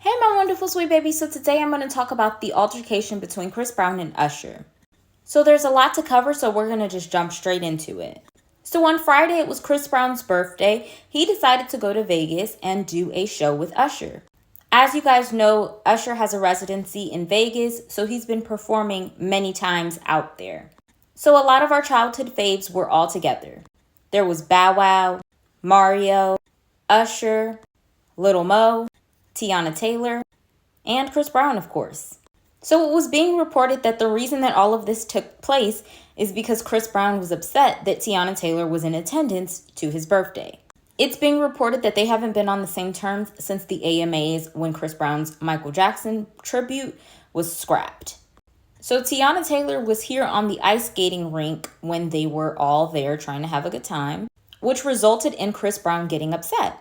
Hey, my wonderful sweet baby. So today I'm going to talk about the altercation between Chris Brown and Usher. So there's a lot to cover, so we're going to just jump straight into it. So on Friday, it was Chris Brown's birthday. He decided to go to Vegas and do a show with Usher. As you guys know, Usher has a residency in Vegas, so he's been performing many times out there. So a lot of our childhood faves were all together. There was Bow Wow, Mario, Usher, Little Mo, Tiana Taylor, and Chris Brown, of course. So it was being reported that the reason that all of this took place is because Chris Brown was upset that Tiana Taylor was in attendance to his birthday. It's being reported that they haven't been on the same terms since the AMAs when Chris Brown's Michael Jackson tribute was scrapped. So Tiana Taylor was here on the ice skating rink when they were all there trying to have a good time, which resulted in Chris Brown getting upset.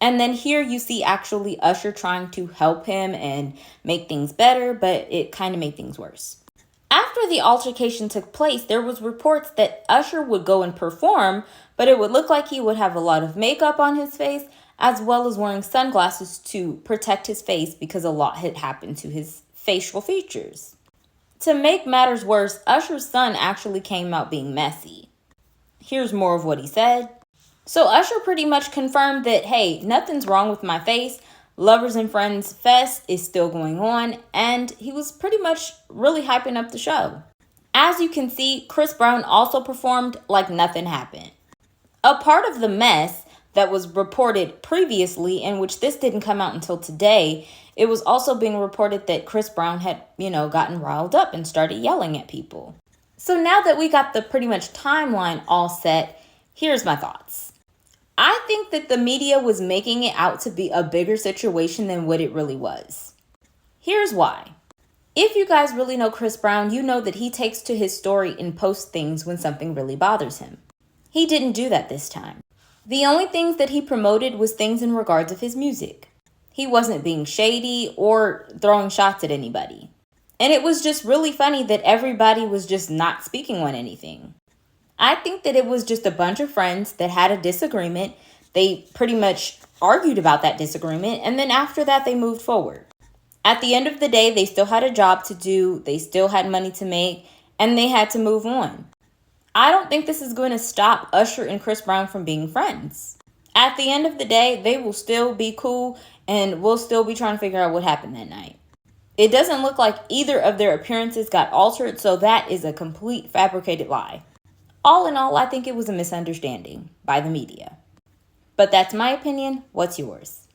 And then here you see actually Usher trying to help him and make things better, but it kind of made things worse. After the altercation took place, there was reports that Usher would go and perform, but it would look like he would have a lot of makeup on his face, as well as wearing sunglasses to protect his face because a lot had happened to his facial features. To make matters worse, Usher's son actually came out being messy. Here's more of what he said. So Usher pretty much confirmed that, hey, nothing's wrong with my face. Lovers and Friends Fest is still going on, and he was pretty much really hyping up the show. As you can see, Chris Brown also performed like nothing happened. A part of the mess that was reported previously, in which this didn't come out until today, it was also being reported that Chris Brown had, gotten riled up and started yelling at people. So now that we got the pretty much timeline all set, here's my thoughts. I think that the media was making it out to be a bigger situation than what it really was. Here's why. If you guys really know Chris Brown, you know that he takes to his story and posts things when something really bothers him. He didn't do that this time. The only things that he promoted was things in regards of his music. He wasn't being shady or throwing shots at anybody. And it was just really funny that everybody was just not speaking on anything. I think that it was just a bunch of friends that had a disagreement. They pretty much argued about that disagreement, and then after that, they moved forward. At the end of the day, they still had a job to do, they still had money to make, and they had to move on. I don't think this is going to stop Usher and Chris Brown from being friends. At the end of the day, they will still be cool, and we'll still be trying to figure out what happened that night. It doesn't look like either of their appearances got altered, so that is a complete fabricated lie. All in all, I think it was a misunderstanding by the media. But that's my opinion. What's yours?